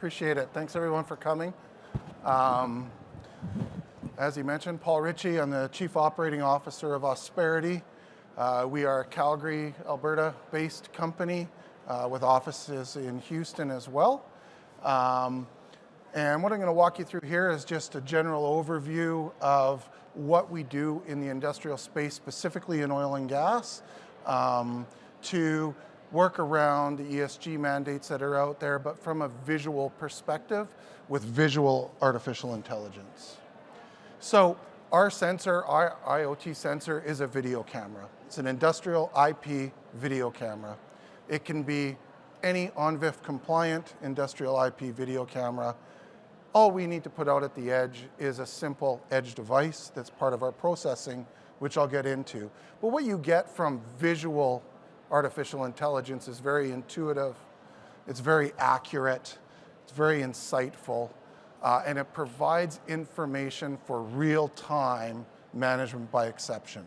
Appreciate it. Thanks everyone for coming. As he mentioned, Paul Ritchie, I'm the Chief Operating Officer of Ausperity. We are a Calgary, Alberta-based company with offices in Houston as well. And what I'm going to walk you through here is just a general overview of what we do in the industrial space, specifically in oil and gas, to work around the ESG mandates that are out there, but from a visual perspective with visual artificial intelligence. So our sensor, our IoT sensor, is a video camera. It's an industrial IP video camera. It can be any ONVIF compliant industrial IP video camera. All we need to put out at the edge is a simple edge device that's part of our processing, which I'll get into. But what you get from visual artificial intelligence is very intuitive, it's very accurate, it's very insightful, and it provides information for real-time management by exception.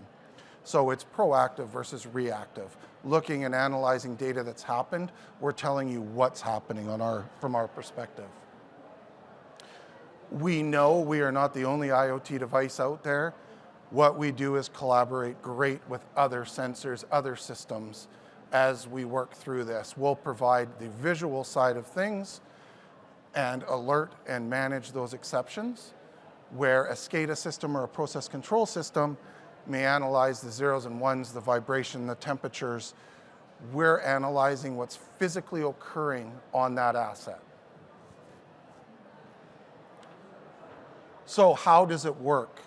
So it's proactive versus reactive. Looking and analyzing data that's happened, we're telling you what's happening from our perspective. We know we are not the only IoT device out there. What we do is collaborate great with other sensors, other systems as we work through this. We'll provide the visual side of things and alert and manage those exceptions, where a SCADA system or a process control system may analyze the zeros and ones, the vibration, the temperatures. We're analyzing what's physically occurring on that asset. So how does it work?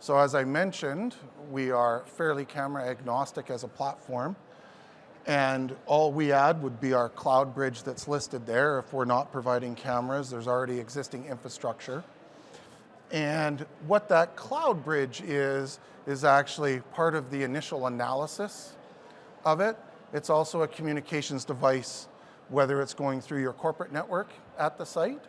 So as I mentioned, we are fairly camera agnostic as a platform, and all we add would be our cloud bridge that's listed there. If we're not providing cameras, there's already existing infrastructure. And what that cloud bridge is actually part of the initial analysis of it. It's also a communications device, whether it's going through your corporate network at the site,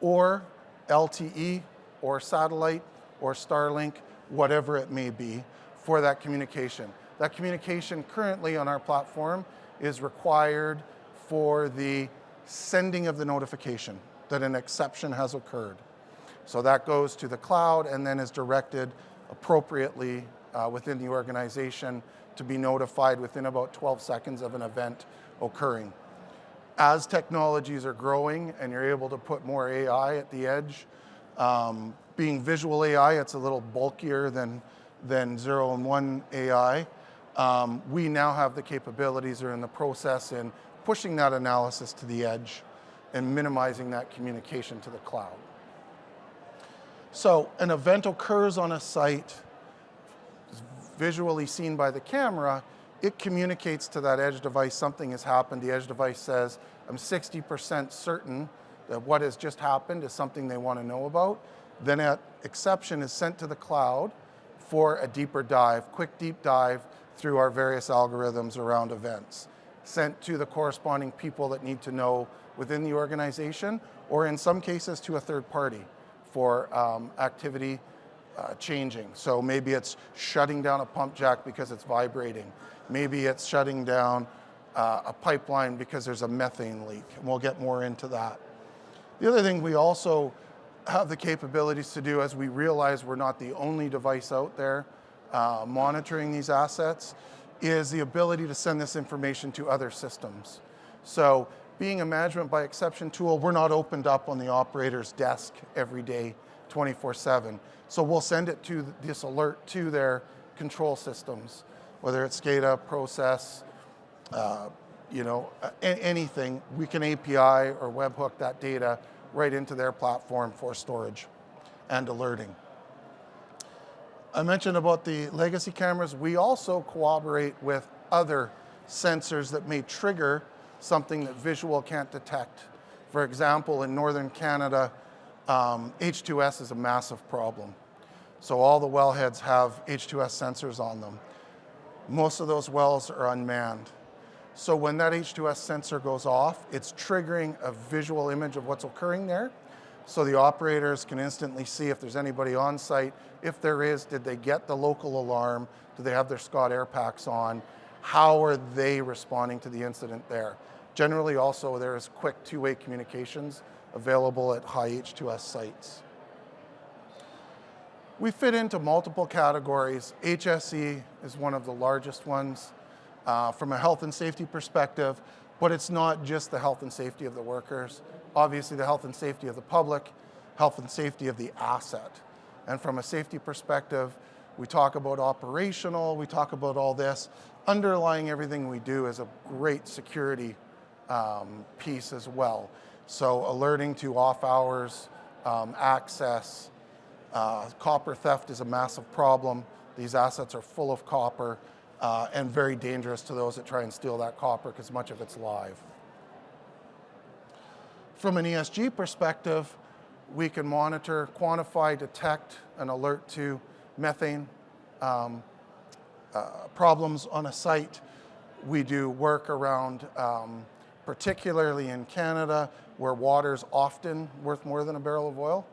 or LTE, or satellite, or Starlink, whatever it may be, for that communication. That communication currently on our platform is required for the sending of the notification that an exception has occurred. So that goes to the cloud and then is directed appropriately within the organization to be notified within about 12 seconds of an event occurring. As technologies are growing and you're able to put more AI at the edge, being visual AI, it's a little bulkier than 0 and 1 AI. We now have the capabilities or in the process in pushing that analysis to the edge and minimizing that communication to the cloud. So an event occurs on a site, visually seen by the camera, it communicates to that edge device something has happened. The edge device says, I'm 60% certain that what has just happened is something they want to know about. Then that exception is sent to the cloud for a deeper dive, quick deep dive through our various algorithms around events, sent to the corresponding people that need to know within the organization, or in some cases to a third party for activity changing. So maybe it's shutting down a pump jack because it's vibrating. Maybe it's shutting down a pipeline because there's a methane leak, and we'll get more into that. The other thing we also have the capabilities to do, as we realize we're not the only device out there monitoring these assets, is the ability to send this information to other systems. So being a management by exception tool, we're not opened up on the operator's desk every day, 24/7. So we'll send it to this alert to their control systems, whether it's SCADA, process, anything. We can API or webhook that data right into their platform for storage and alerting. I mentioned about the legacy cameras. We also cooperate with other sensors that may trigger something that visual can't detect. For example, in northern Canada, H2S is a massive problem. So all the wellheads have H2S sensors on them. Most of those wells are unmanned. So when that H2S sensor goes off, it's triggering a visual image of what's occurring there. So the operators can instantly see if there's anybody on site. If there is, did they get the local alarm? Do they have their Scott air packs on? How are they responding to the incident there? Generally also, there's quick two-way communications available at high H2S sites. We fit into multiple categories. HSE is one of the largest ones from a health and safety perspective, but it's not just the health and safety of the workers. Obviously, the health and safety of the public, health and safety of the asset. And from a safety perspective, we talk about operational, we talk about all this. Underlying everything we do is a great security piece as well. So alerting to off hours, access, copper theft is a massive problem. These assets are full of copper and very dangerous to those that try and steal that copper because much of it's live. From an ESG perspective, we can monitor, quantify, detect, and alert to methane problems on a site. We do work around, particularly in Canada, where water's often worth more than a barrel of oil.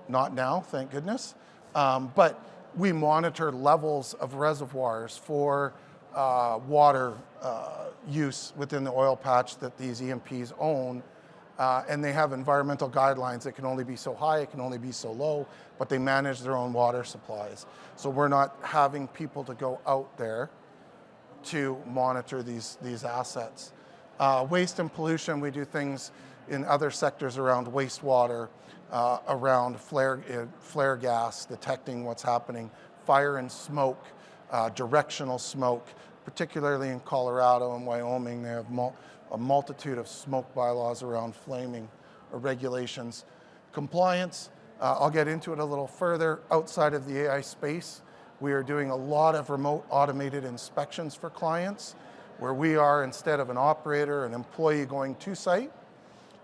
Not now, thank goodness. But we monitor levels of reservoirs for water use within the oil patch that these E&Ps own. And they have environmental guidelines. It can only be so high, it can only be so low, but they manage their own water supplies. So we're not having people to go out there to monitor these assets. Waste and pollution, we do things in other sectors around wastewater, around flare gas, detecting what's happening, fire and smoke, directional smoke, particularly in Colorado and Wyoming. They have a multitude of smoke bylaws around flaming or regulations. Compliance, I'll get into it a little further. Outside of the AI space, we are doing a lot of remote automated inspections for clients, where we are, instead of an operator, an employee going to site,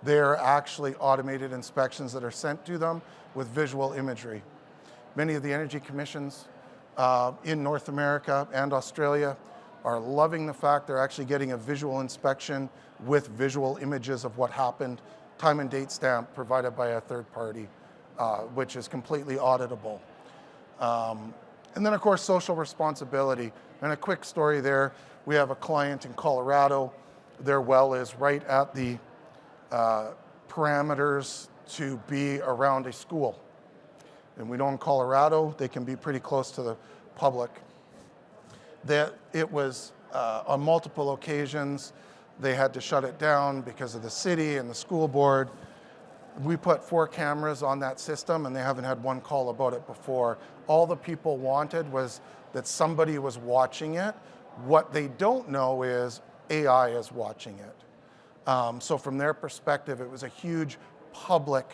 they're actually automated inspections that are sent to them with visual imagery. Many of the energy commissions in North America and Australia are loving the fact they're actually getting a visual inspection with visual images of what happened, time and date stamp provided by a third party, which is completely auditable. And then, of course, social responsibility. And a quick story there, we have a client in Colorado. Their well is right at the parameters to be around a school. And we know in Colorado, they can be pretty close to the public. That it was on multiple occasions, they had to shut it down because of the city and the school board. We put 4 cameras on that system and they haven't had one call about it before. All the people wanted was that somebody was watching it. What they don't know is AI is watching it. So from their perspective, it was a huge public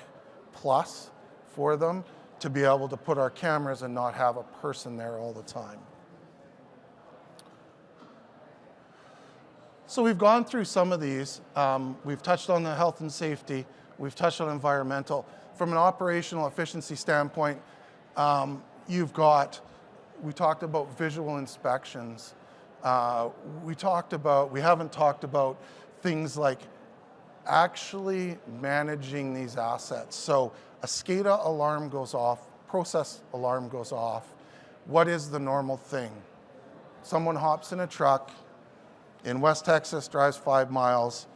plus for them to be able to put our cameras and not have a person there all the time. So we've gone through some of these. We've touched on the health and safety. We've touched on environmental. From an operational efficiency standpoint, we talked about visual inspections. We haven't talked about things like actually managing these assets. So a SCADA alarm goes off, process alarm goes off. What is the normal thing? Someone hops in a truck, in West Texas drives 5 miles,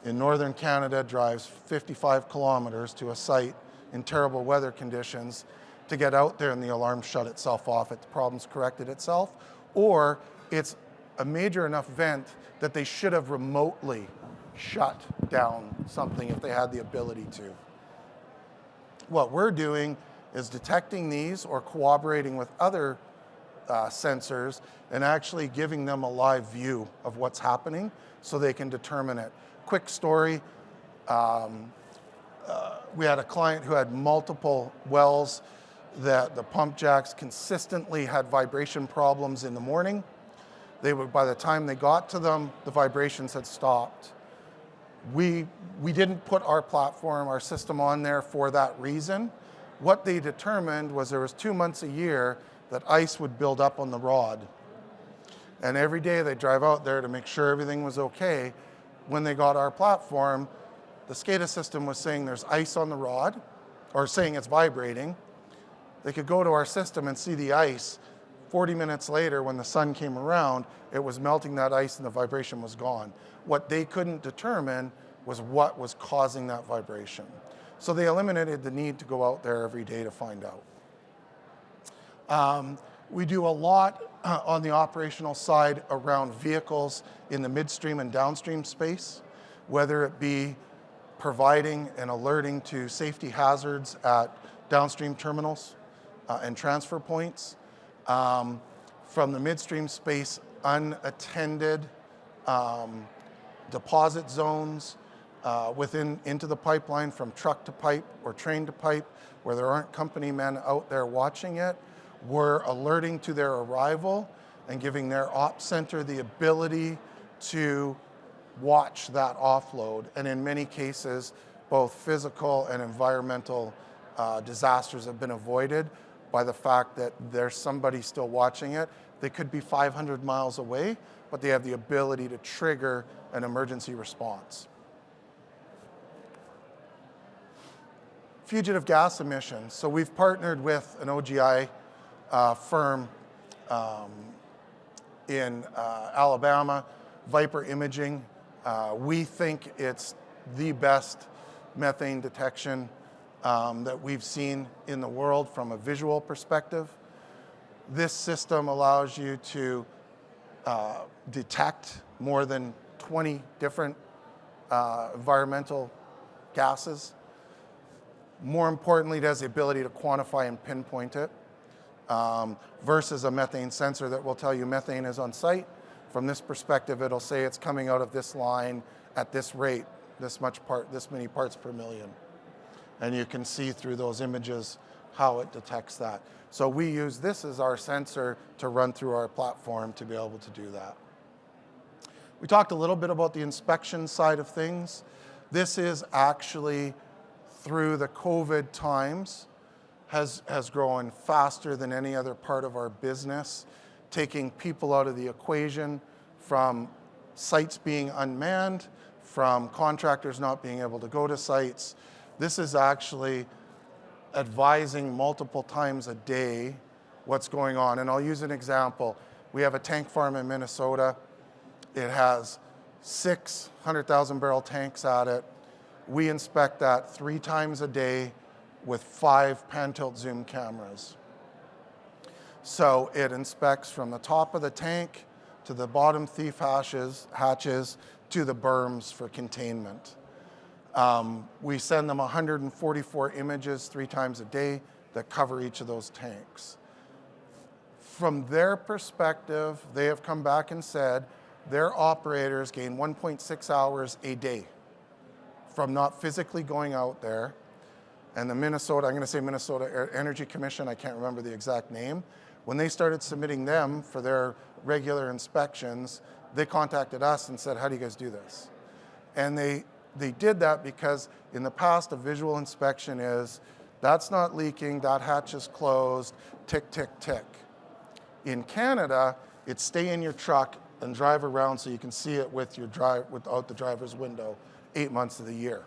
in northern Canada drives 55 kilometers to a site in terrible weather conditions to get out there and the alarm shut itself off, if the problem's corrected itself, or it's a major enough event that they should have remotely shut down something if they had the ability to. What we're doing is detecting these or cooperating with other sensors and actually giving them a live view of what's happening so they can determine it. Quick story, we had a client who had multiple wells that the pump jacks consistently had vibration problems in the morning. By the time they got to them, the vibrations had stopped. We didn't put our platform, our system on there for that reason. What they determined was there was 2 months a year that ice would build up on the rod. And every day they drive out there to make sure everything was okay. When they got our platform, the SCADA system was saying there's ice on the rod, or saying it's vibrating. They could go to our system and see the ice. 40 minutes later, when the sun came around, it was melting that ice and the vibration was gone. What they couldn't determine was what was causing that vibration. So they eliminated the need to go out there every day to find out. We do a lot on the operational side around vehicles in the midstream and downstream space, whether it be providing and alerting to safety hazards at downstream terminals and transfer points. From the midstream space, unattended deposit zones into the pipeline from truck to pipe or train to pipe, where there aren't company men out there watching it. We're alerting to their arrival and giving their ops center the ability to watch that offload. And in many cases, both physical and environmental disasters have been avoided by the fact that there's somebody still watching it. They could be 500 miles away, but they have the ability to trigger an emergency response. Fugitive gas emissions. So we've partnered with an OGI firm in Alabama, Viper Imaging. We think it's the best methane detection that we've seen in the world from a visual perspective. This system allows you to detect more than 20 different environmental gases. More importantly, it has the ability to quantify and pinpoint it, versus a methane sensor that will tell you methane is on site. From this perspective, it'll say it's coming out of this line at this rate, this many parts per million. And you can see through those images how it detects that. So we use this as our sensor to run through our platform to be able to do that. We talked a little bit about the inspection side of things. This is actually, through the COVID times, has grown faster than any other part of our business, taking people out of the equation, from sites being unmanned, from contractors not being able to go to sites. This is actually advising multiple times a day what's going on. And I'll use an example. We have a tank farm in Minnesota. It has 600,000 barrel tanks at it. We inspect that 3 times a day with 5 pan-tilt zoom cameras. So it inspects from the top of the tank to the bottom thief hatches to the berms for containment. We send them 144 images 3 times a day that cover each of those tanks. From their perspective, they have come back and said their operators gain 1.6 hours a day from not physically going out there. And the Minnesota Energy Commission, I can't remember the exact name, when they started submitting them for their regular inspections, they contacted us and said, how do you guys do this? And they did that because in the past, a visual inspection is, that's not leaking, that hatch is closed, tick, tick, tick. In Canada, it's stay in your truck and drive around so you can see it without the driver's window 8 months of the year.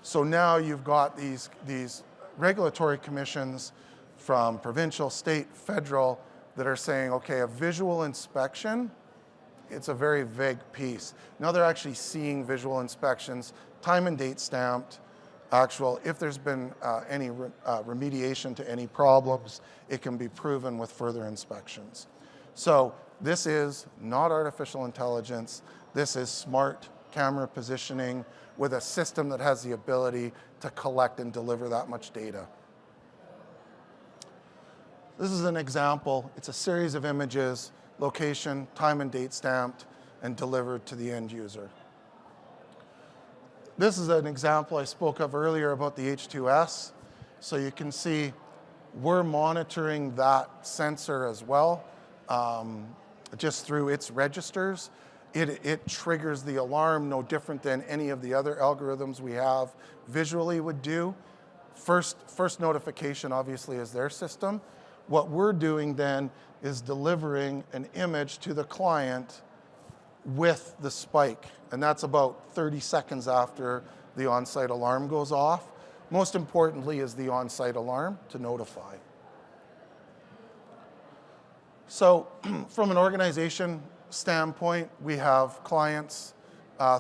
So now you've got these regulatory commissions from provincial, state, federal that are saying, okay, a visual inspection, it's a very vague piece. Now they're actually seeing visual inspections, time and date stamped, if there's been any remediation to any problems, it can be proven with further inspections. So this is not artificial intelligence. This is smart camera positioning with a system that has the ability to collect and deliver that much data. This is an example. It's a series of images, location, time and date stamped, and delivered to the end user. This is an example I spoke of earlier about the H2S. So you can see we're monitoring that sensor as well, just through its registers. It triggers the alarm no different than any of the other algorithms we have visually would do. First notification obviously is their system. What we're doing then is delivering an image to the client with the spike, and that's about 30 seconds after the on-site alarm goes off. Most importantly is the on-site alarm to notify. So from an organization standpoint, we have clients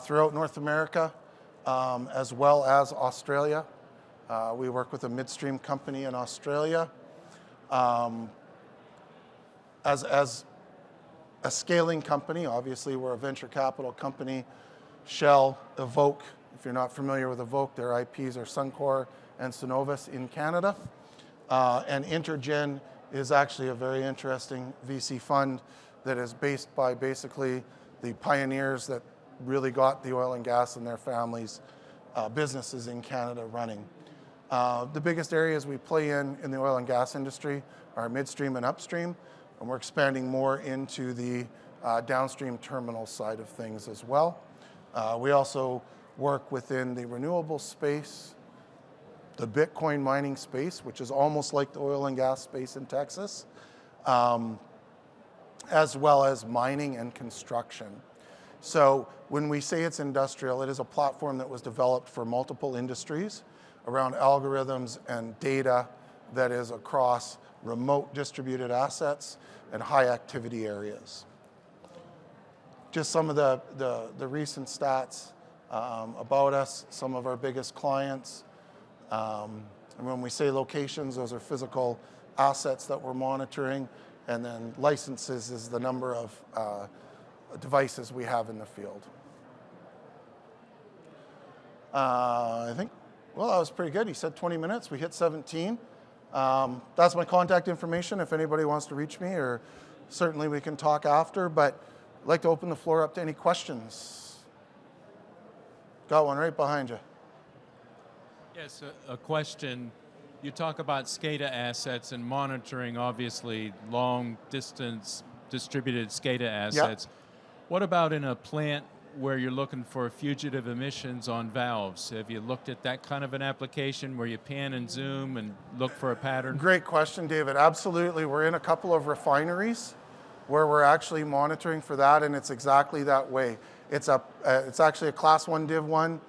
throughout North America, as well as Australia. We work with a midstream company in Australia. As a scaling company, obviously we're a venture capital company. Shell, Evoque, if you're not familiar with Evoque, their IPs are Suncor and Cenovus in Canada. And Intergen is actually a very interesting VC fund that is based by basically the pioneers that really got the oil and gas and their families' businesses in Canada running. The biggest areas we play in the oil and gas industry are midstream and upstream, and we're expanding more into the downstream terminal side of things as well. We also work within the renewable space, the Bitcoin mining space, which is almost like the oil and gas space in Texas, as well as mining and construction. So when we say it's industrial, it is a platform that was developed for multiple industries around algorithms and data that is across remote distributed assets and high activity areas. Just some of the recent stats about us, some of our biggest clients. And when we say locations, those are physical assets that we're monitoring, and then licenses is the number of devices we have in the field. I think, well, that was pretty good. He said 20 minutes, we hit 17. That's my contact information if anybody wants to reach me, or certainly we can talk after, but I'd like to open the floor up to any questions. Got one right behind you. Yes, a question. You talk about SCADA assets and monitoring, obviously, long-distance distributed SCADA assets. Yep. What about in a plant where you're looking for fugitive emissions on valves? Have you looked at that kind of an application where you pan and zoom and look for a pattern? Great question, David. Absolutely. We're in a couple of refineries where we're actually monitoring for that, and it's exactly that way. It's actually a Class 1 Div 1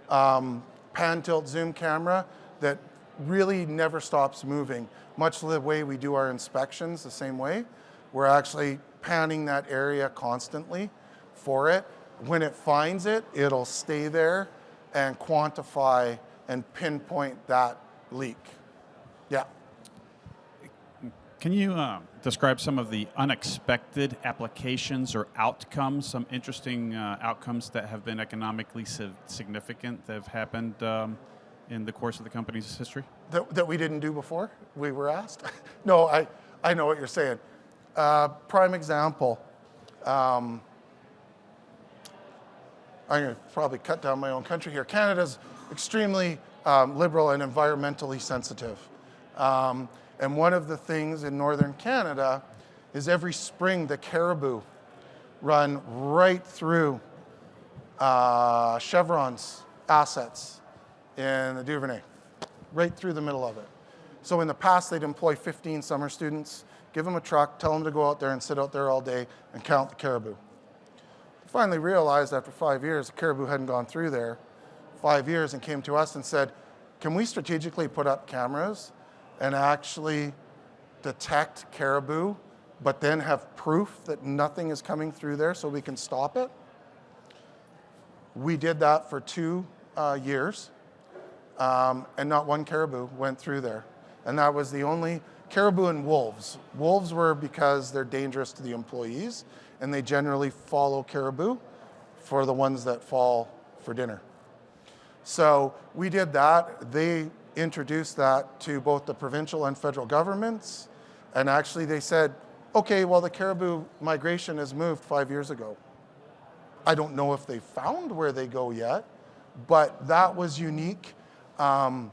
pan, tilt, zoom camera that really never stops moving, much the way we do our inspections the same way. We're actually panning that area constantly for it. When it finds it, it'll stay there and quantify and pinpoint that leak. Yeah. Can you describe some of the unexpected applications or outcomes, some interesting outcomes that have been economically significant that have happened in the course of the company's history? That we didn't do before, we were asked? No, I know what you're saying. Prime example. I'm going to probably cut down my own country here. Canada's extremely liberal and environmentally sensitive. And one of the things in northern Canada is every spring the caribou run right through Chevron's assets in the Duvernay, right through the middle of it. So in the past, they'd employ 15 summer students, give them a truck, tell them to go out there and sit out there all day and count the caribou. Finally realized after 5 years, the caribou hadn't gone through there 5 years, and came to us and said, can we strategically put up cameras and actually detect caribou, but then have proof that nothing is coming through there so we can stop it? We did that for 2 years, and not one caribou went through there. And that was the only caribou and wolves. Wolves were because they're dangerous to the employees, and they generally follow caribou for the ones that fall for dinner. So we did that. They introduced that to both the provincial and federal governments, and actually they said, okay, well, the caribou migration has moved 5 years ago. I don't know if they found where they go yet, but that was unique. Another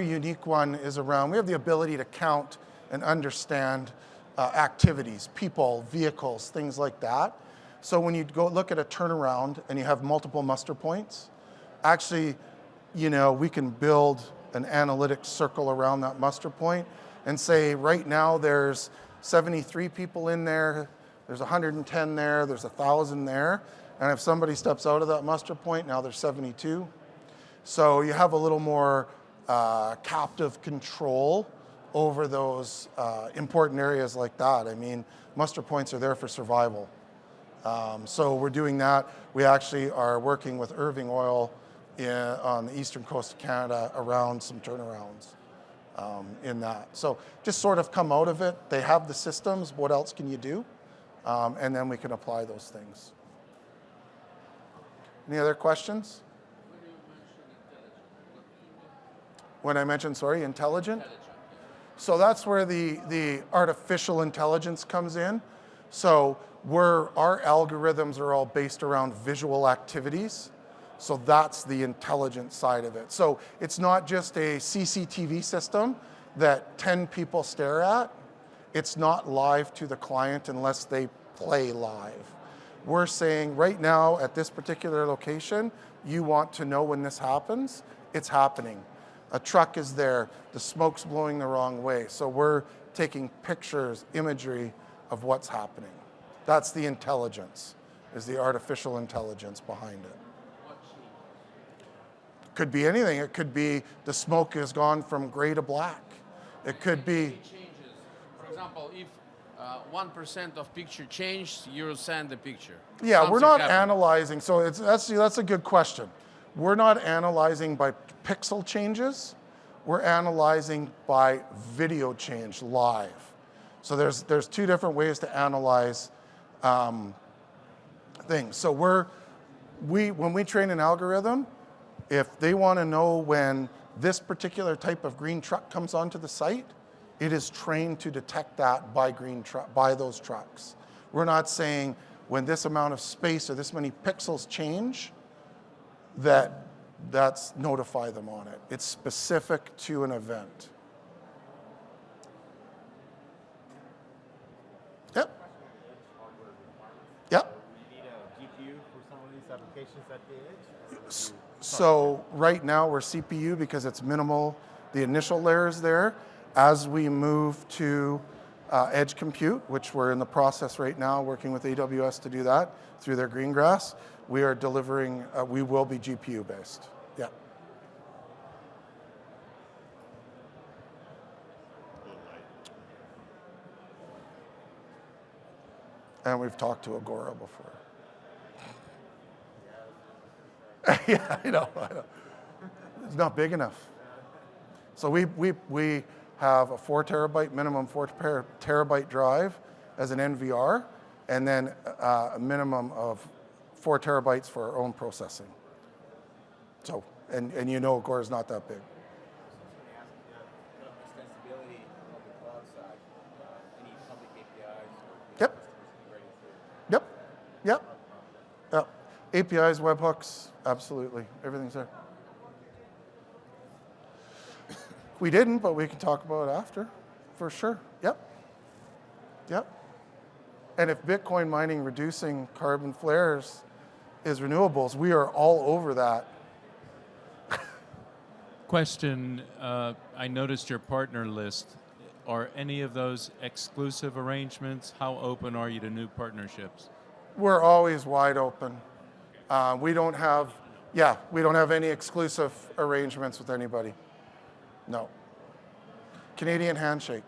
unique one is around, we have the ability to count and understand activities, people, vehicles, things like that. So when you go look at a turnaround and you have multiple muster points, actually, we can build an analytic circle around that muster point and say, right now there's 73 people in there, there's 110 there, there's 1,000 there, and if somebody steps out of that muster point, now there's 72. So you have a little more captive control over those important areas like that. I mean, muster points are there for survival. So we're doing that. We actually are working with Irving Oil on the eastern coast of Canada around some turnarounds in that. So just sort of come out of it. They have the systems. What else can you do? And then we can apply those things. Any other questions? When I mentioned, sorry, intelligent? So that's where the artificial intelligence comes in. So our algorithms are all based around visual activities. So that's the intelligent side of it. So it's not just a CCTV system that 10 people stare at. It's not live to the client unless they play live. We're saying right now at this particular location, you want to know when this happens, it's happening. A truck is there, the smoke's blowing the wrong way. So we're taking pictures, imagery of what's happening. That's the intelligence, is the artificial intelligence behind it. Could be anything. It could be the smoke has gone from gray to black. It could be. Changes. For example, if 1% of picture changed, you'll send the picture. Yeah, Something we're not happened. analyzing. So that's a good question. We're not analyzing by pixel changes. We're analyzing by video change live. So there's two different ways to analyze things. So when we train an algorithm, if they want to know when this particular type of green truck comes onto the site, it is trained to detect that by those trucks. We're not saying when this amount of space or this many pixels change, that's notify them on it. It's specific to an event. Yep. Yep. Do you need a GPU for some of these applications at the edge? So right now we're CPU because it's minimal. The initial layer is there. As we move to edge compute, which we're in the process right now, working with AWS to do that through their Greengrass, we are delivering, we will be GPU based. Yeah. And we've talked to AGORA before. Yeah, I know. It's not big enough. So we have a 4 terabyte, minimum 4 terabyte drive as an NVR, and then a minimum of 4 terabytes for our own processing. So, and you know AGORA is not that big. Extensibility on the cloud side, any public APIs? Yep. Yep. Yep. Yep. APIs, webhooks, absolutely. Everything's there. We didn't, but we can talk about it after, for sure. Yep. Yep. And if Bitcoin mining reducing carbon flares is renewables, we are all over that. Question, I noticed your partner list. Are any of those exclusive arrangements? How open are you to new partnerships? We're always wide open. We don't have any exclusive arrangements with anybody. No. Canadian handshake.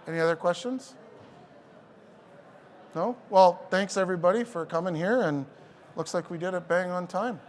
Any other questions? No? Well, thanks everybody for coming here, and looks like we did it bang on time.